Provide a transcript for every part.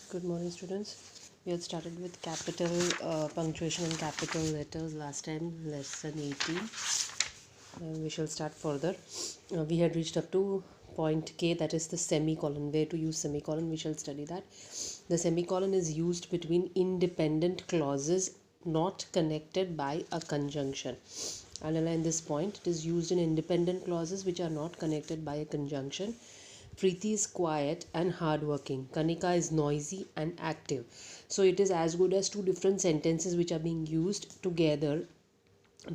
Good morning, students. We had started with capital punctuation and capital letters last time, lesson 18. We shall start further. We had reached up to point K, that is the semicolon. Where to use semicolon, we shall study that. The semicolon is used between independent clauses not connected by a conjunction. Underline this point. It is used in independent clauses which are not connected by a conjunction. Preeti is quiet and hardworking. Kanika is noisy and active. So it is as good as two different sentences which are being used together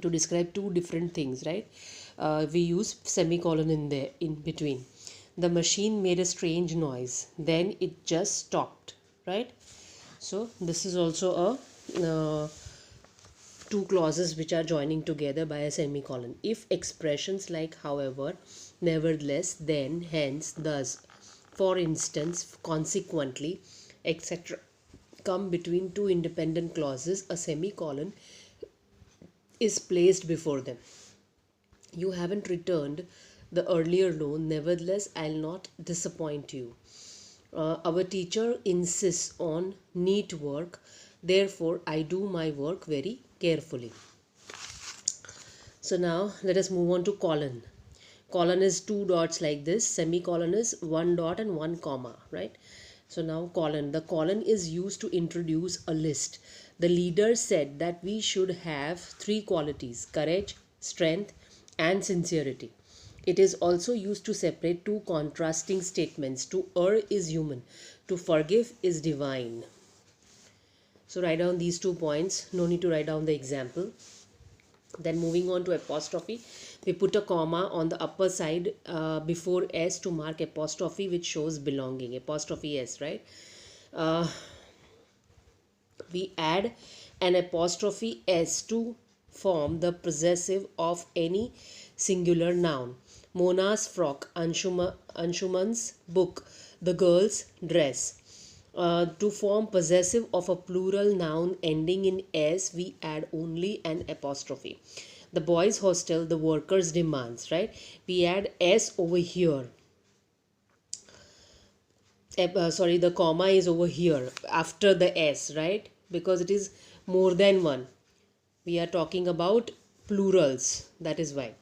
to describe two different things, right? We use semicolon in there in between. The machine made a strange noise. Then it just stopped, right? So this is also a two clauses which are joining together by a semicolon. If expressions like however, nevertheless, then, hence, thus, for instance, consequently, etc. come between two independent clauses, a semicolon is placed before them. You haven't returned the earlier loan, nevertheless, I'll not disappoint you. Our teacher insists on neat work, therefore I do my work very carefully. So now let us move on to colon. Colon is two dots like this, semicolon is one dot and one comma, right? So now colon. The colon is used to introduce a list. The leader said that we should have three qualities: courage, strength, and sincerity. It is also used to separate two contrasting statements. To err is human, to forgive is divine. So write down these 2 points. No need to write down the example. Then moving on to apostrophe, we put a comma on the upper side before S to mark apostrophe, which shows belonging. Apostrophe S, right? We add an apostrophe S to form the possessive of any singular noun. Mona's frock, Anshuman's book, the girl's dress. To form possessive of a plural noun ending in S, we add only an apostrophe. The boys' hostel, the workers' demands, right? We add S over here. The comma is over here after the S, right? Because it is more than one. We are talking about plurals, that is why.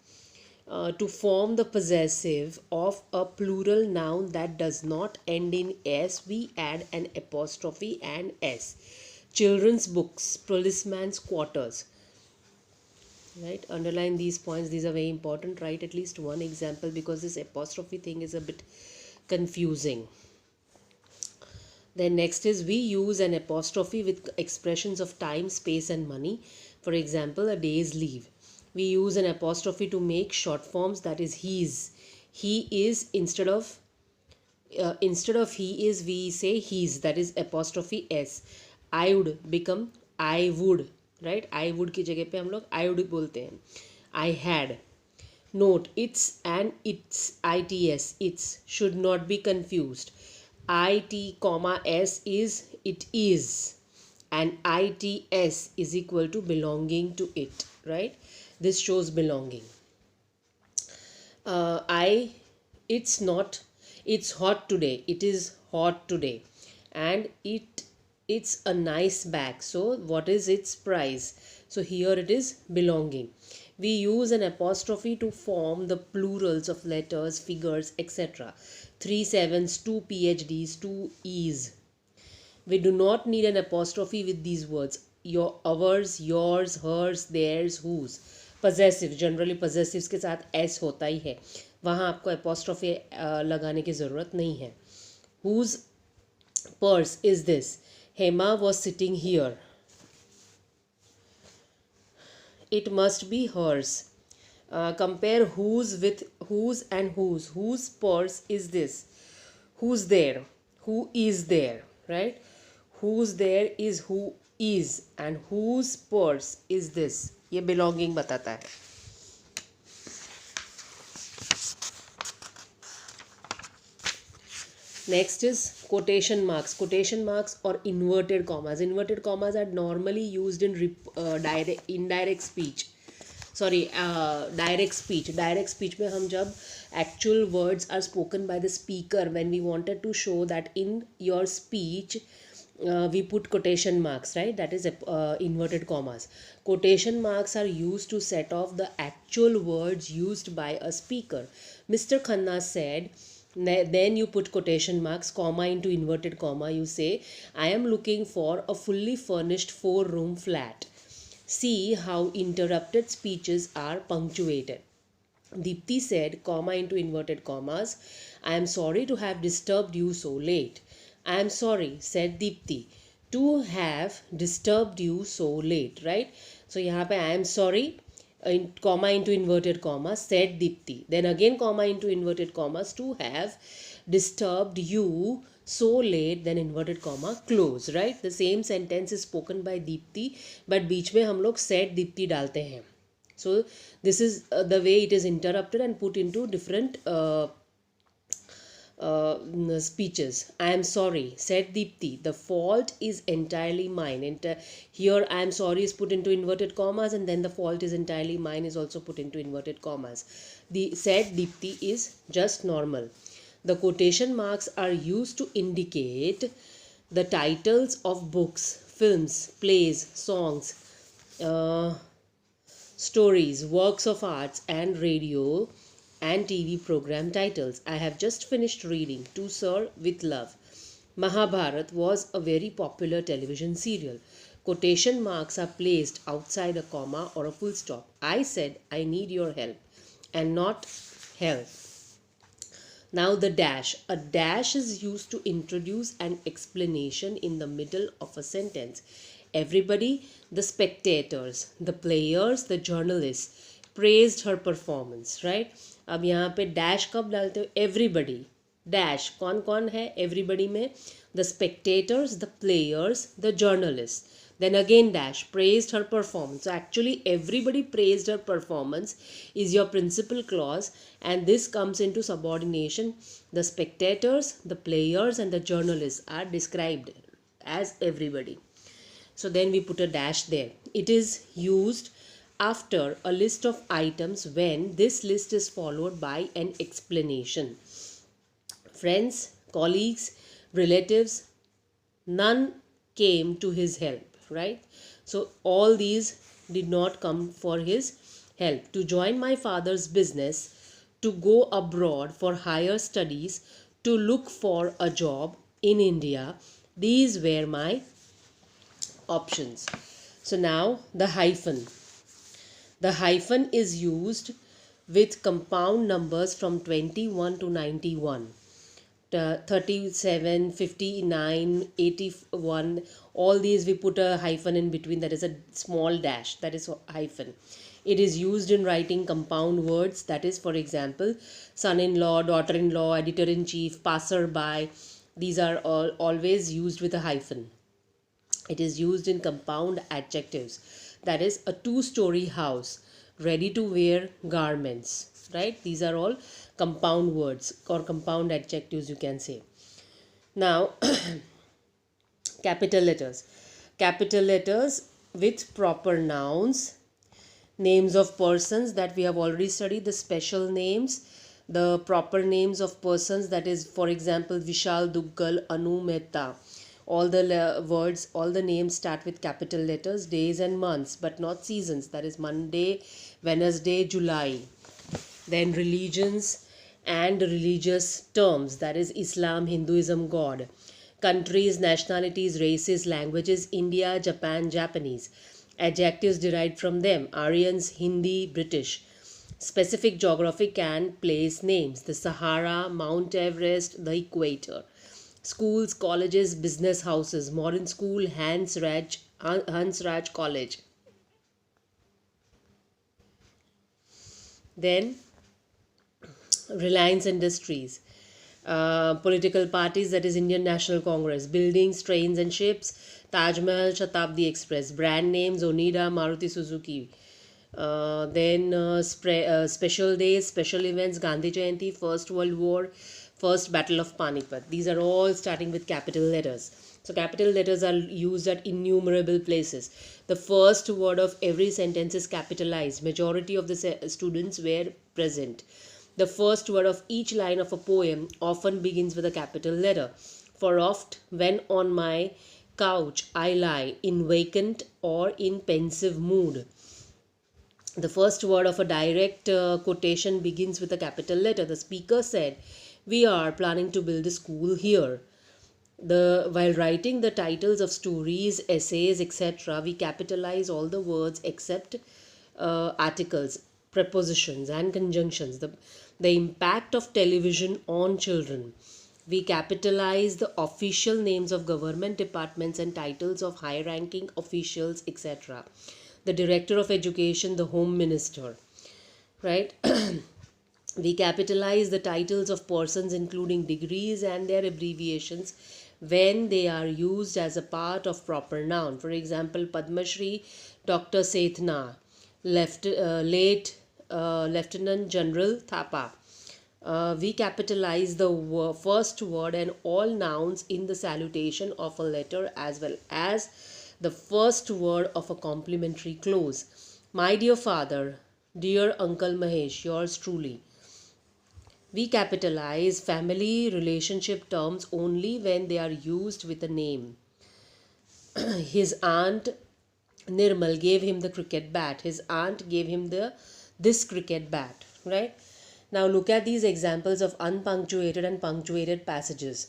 To form the possessive of a plural noun that does not end in S, we add an apostrophe and S. Children's books, policeman's quarters. Right? Underline these points. These are very important. Write at least one example because this apostrophe thing is a bit confusing. Then next is we use an apostrophe with expressions of time, space and money. For example, a day's leave. We use an apostrophe to make short forms, that is he's. He is instead of he is, we say he's, that is apostrophe S. I would become I would, right? I would की जगह पे हम लोग I would बोलते हैं. I had. Note, it's and it's, its, it's should not be confused. It, comma S is it is, and its is equal to belonging to it, right? This shows belonging. It's not, it's hot today, it is hot today. And it's a nice bag, so what is its price? So here it is belonging. We use an apostrophe to form the plurals of letters, figures, etc. 3 sevens, 2 PhDs, 2 E's. We do not need an apostrophe with these words. Your, ours, yours, hers, theirs, whose. Possessive, generally possessives के साथ S होता ही है, वहाँ आपको apostrophe लगाने की ज़रूरत नहीं है. Whose purse is this? Hema was sitting here. It must be hers. Compare whose with whose and whose. Whose purse is this? Who's there? Who is there? Right? Who's there is who is, and whose purse is this? ये belonging बताता है. Next is quotation marks. Quotation marks or inverted commas. Inverted commas are normally used in indirect speech. Sorry direct speech में हम जब actual words are spoken by the speaker, when we wanted to show that in your speech we put quotation marks, right? That is inverted commas. Quotation marks are used to set off the actual words used by a speaker. Mr. Khanna said, then you put quotation marks, comma into inverted comma, you say, I am looking for a fully furnished 4-room flat. See how interrupted speeches are punctuated. Deepti said, comma into inverted commas, I am sorry to have disturbed you so late. I am sorry, said Deepti, to have disturbed you so late, right? So यहाँ पे I am sorry, comma into inverted commas, said Deepti. Then again comma into inverted commas, to have disturbed you so late, then inverted comma, close, right? The same sentence is spoken by Deepti, but बीच में हम लोग said Deepti डालते हैं. So this is the way it is interrupted and put into different speeches. I am sorry, said Deepti, the fault is entirely mine. Here I am sorry is put into inverted commas, and then the fault is entirely mine is also put into inverted commas. The said Deepti is just normal. The quotation marks are used to indicate the titles of books, films, plays, songs, stories, works of arts, and radio and TV program titles. I have just finished reading To Sir with Love. Mahabharat was a very popular television serial. Quotation marks are placed outside a comma or a full stop. I said, I need your help, and not help. Now the dash. A dash is used to introduce an explanation in the middle of a sentence. Everybody, the spectators, the players, the journalists praised her performance, right? अब यहाँ पे dash कब डालते हो? Everybody. Dash कौन कौन है everybody में? The spectators, the players, the journalists. Then again dash, praised her performance. So actually everybody praised her performance is your principal clause, and this comes into subordination. The spectators, the players, and the journalists are described as everybody. So then we put a dash there. It is used after a list of items when this list is followed by an explanation. Friends, colleagues, relatives, none came to his help, right? So all these did not come for his help. To join my father's business, to go abroad for higher studies, to look for a job in India, these were my options. So now the hyphen. The hyphen is used with compound numbers from 21 to 91. 37, 59, 81, all these we put a hyphen in between, that is a small dash, that is hyphen. It is used in writing compound words, that is, for example, son-in-law, daughter-in-law, editor-in-chief, passer-by. These are all always used with a hyphen. It is used in compound adjectives, that is, a 2-story house, ready-to-wear garments, right? These are all compound words or compound adjectives, you can say. Now capital letters. Capital letters with proper nouns, names of persons that we have already studied, the special names, the proper names of persons, that is, for example, Vishal Duggal, Anu Mehta. All the words, all the names start with capital letters, days and months, but not seasons, that is Monday, Wednesday, July. Then religions and religious terms, that is Islam, Hinduism, God. Countries, nationalities, races, languages, India, Japan, Japanese. Adjectives derived from them, Aryans, Hindi, British. Specific geographic and place names, the Sahara, Mount Everest, the equator. Schools, colleges, business houses, modern school, Hans Raj College. Then Reliance Industries, political parties, that is Indian National Congress, buildings, trains and ships, Taj Mahal, Shatabdi Express, brand names, Onida, Maruti Suzuki. Then special days, special events, Gandhi Jayanti, First World War, First Battle of Panipat. These are all starting with capital letters. So capital letters are used at innumerable places. The first word of every sentence is capitalized. Majority of the students were present. The first word of each line of a poem often begins with a capital letter. For oft, when on my couch I lie in vacant or in pensive mood. The first word of a direct quotation begins with a capital letter. The speaker said, "We are planning to build a school here." While writing the titles of stories, essays, etc., we capitalize all the words except articles, prepositions, and conjunctions. The impact of television on children. We capitalize the official names of government departments and titles of high ranking officials, etc. The director of education, the home minister, right? We capitalize the titles of persons including degrees and their abbreviations when they are used as a part of proper noun. For example, Padma Shri Dr. Sethna, late Lieutenant General Thapa. We capitalize the first word and all nouns in the salutation of a letter as well as the first word of a complimentary clause. My dear father, dear Uncle Mahesh, yours truly. We capitalize family relationship terms only when they are used with a name. His aunt Nirmal gave him the cricket bat. His aunt gave him this cricket bat, right? Now look at these examples of unpunctuated and punctuated passages.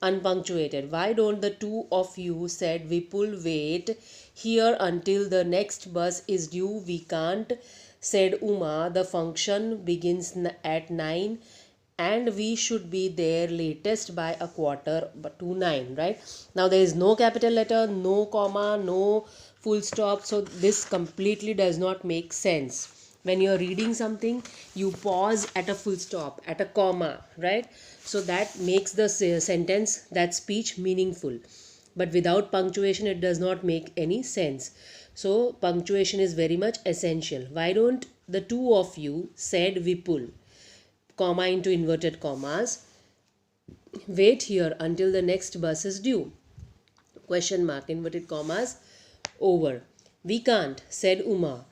Unpunctuated. Why don't the two of you, said Vipul, wait here until the next bus is due? We can't, said Uma. The function begins at 9 and we should be there latest by 8:45, right? Now there is no capital letter, no comma, no full stop, so this completely does not make sense. When you're reading something, you pause at a full stop, at a comma, right? So that makes the sentence, that speech meaningful. But without punctuation, it does not make any sense. So punctuation is very much essential. Why don't the two of you, said Vipul, comma into inverted commas, wait here until the next bus is due, question mark, inverted commas, over. We can't, said Uma,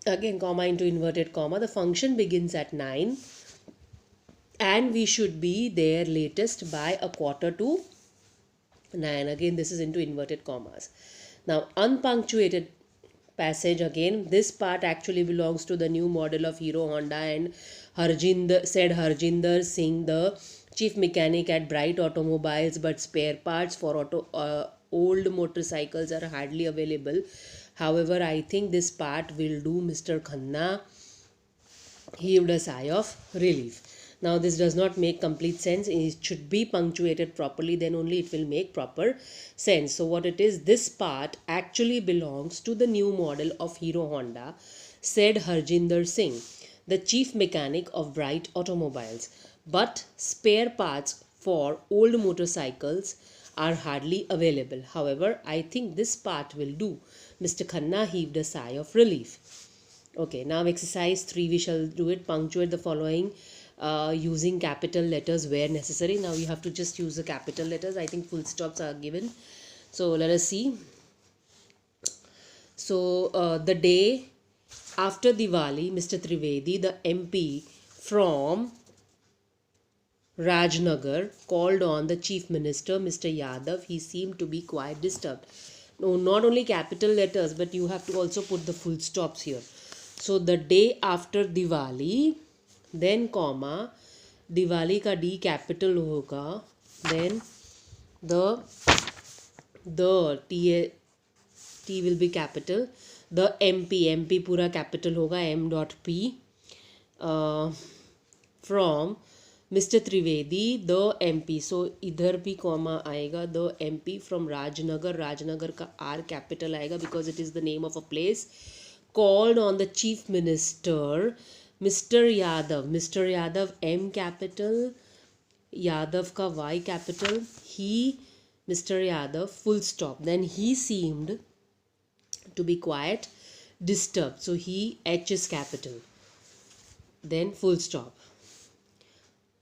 again comma into inverted comma. The function begins at 9 and we should be there latest by 8:45. Again this is into inverted commas. Now unpunctuated passage, again this part actually belongs to the new model of Hero Honda, and Harjinder Singh, the chief mechanic at Bright Automobiles, but spare parts for old motorcycles are hardly available. However, I think this part will do. Mr. Khanna heaved a sigh of relief. Now this does not make complete sense. It should be punctuated properly, then only it will make proper sense. So what it is, this part actually belongs to the new model of Hero Honda, said Harjinder Singh, the chief mechanic of Bright Automobiles. But spare parts for old motorcycles are hardly available. However, I think this part will do. Mr. Khanna heaved a sigh of relief. Okay, now exercise 3, we shall do it. Punctuate the following using capital letters where necessary. Now you have to just use the capital letters. I think full stops are given. So let us see. So the day after Diwali, Mr. Trivedi, the MP from Rajnagar, called on the chief minister, Mr. Yadav. He seemed to be quite disturbed. No, not only capital letters, but you have to also put the full stops here. So the day after Diwali, then comma, Diwali ka D capital hoga, then the T will be capital, the MP pura capital hoga, M.P from Mr. Trivedi, the MP. So idhar bhi comma आएगा, the MP from Rajnagar. Rajnagar का R capital आएगा because it is the name of a place. Called on the chief minister, Mr. Yadav. Mr. Yadav, M capital, Yadav ka Y capital. He, Mr. Yadav, full stop. Then he seemed to be quite disturbed. So he, H is capital. Then full stop.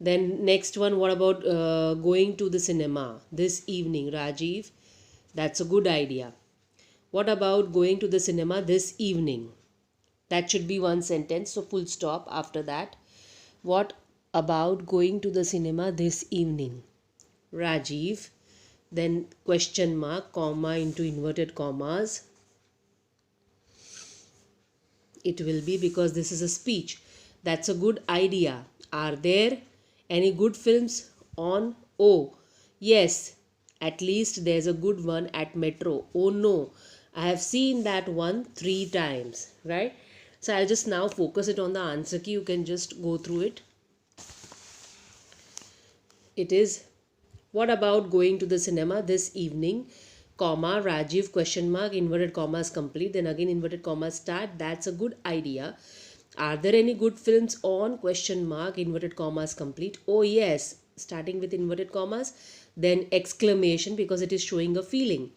Then next one, what about going to the cinema this evening, Rajiv? That's a good idea. What about going to the cinema this evening? That should be one sentence, so full stop after that. What about going to the cinema this evening, Rajiv? Then question mark, comma into inverted commas. It will be because this is a speech. That's a good idea. Are there any good films on? Oh, yes, at least there's a good one at Metro. Oh no, I have seen that one 3 times, right? So I'll just now focus it on the answer key. You can just go through it. It is, what about going to the cinema this evening, comma, Rajiv, question mark, inverted commas complete, then again inverted commas start. That's a good idea. Are there any good films on, question mark, inverted commas complete. Oh yes, starting with inverted commas, then exclamation because it is showing a feeling.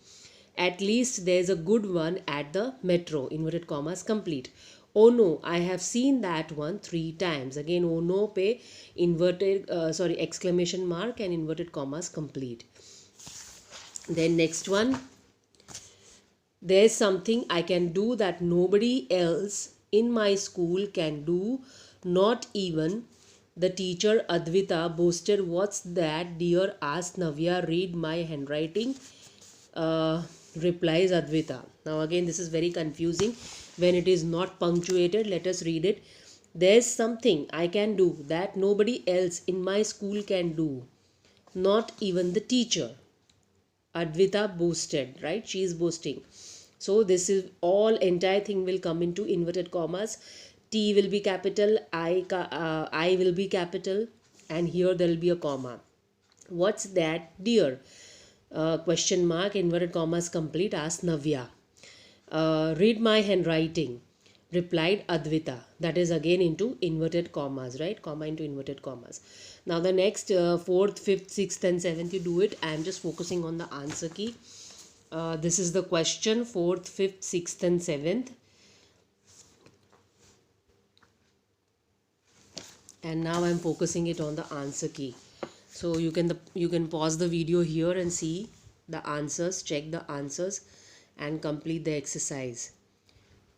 At least there's a good one at the Metro, inverted commas complete. Oh no, I have seen that one 3 times. Again, oh no pe inverted, exclamation mark and inverted commas complete. Then next one, there's something I can do that nobody else in my school can do, not even the teacher Advita boasted. What's that, dear? Asked Navya. Read my handwriting, replies Advita. Now again, this is very confusing when it is not punctuated. Let us read it. There's something I can do that nobody else in my school can do, not even the teacher Advita boasted, right? She is boasting. So this is all, entire thing will come into inverted commas. T will be capital, I will be capital, and here there will be a comma. What's that, dear? Question mark, inverted commas complete, asked Navya. Read my handwriting, replied Advita. That is again into inverted commas, right? Comma into inverted commas. Now the next 4th, 5th, 6th and 7th you do it. I am just focusing on the answer key. This is the question, 4th, 5th, 6th and 7th. And now I am focusing it on the answer key. So you can pause the video here and see the answers, check the answers and complete the exercise.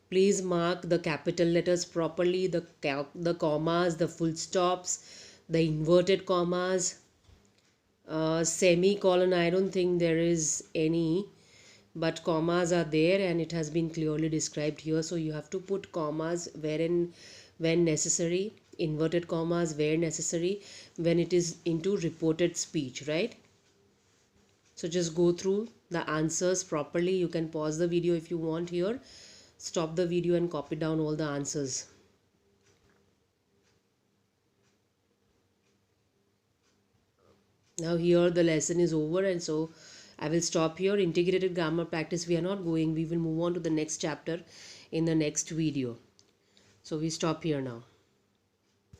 Please mark the capital letters properly, the commas, the full stops, the inverted commas, semicolon. I don't think there is any, but commas are there and it has been clearly described here. So you have to put commas when necessary, inverted commas where necessary, when it is into reported speech, right? So just go through the answers properly. You can pause the video if you want here. Stop the video and copy down all the answers. Now here the lesson is over, and so I will stop here. Integrated grammar practice we are not going. We will move on to the next chapter in the next video. So we stop here now.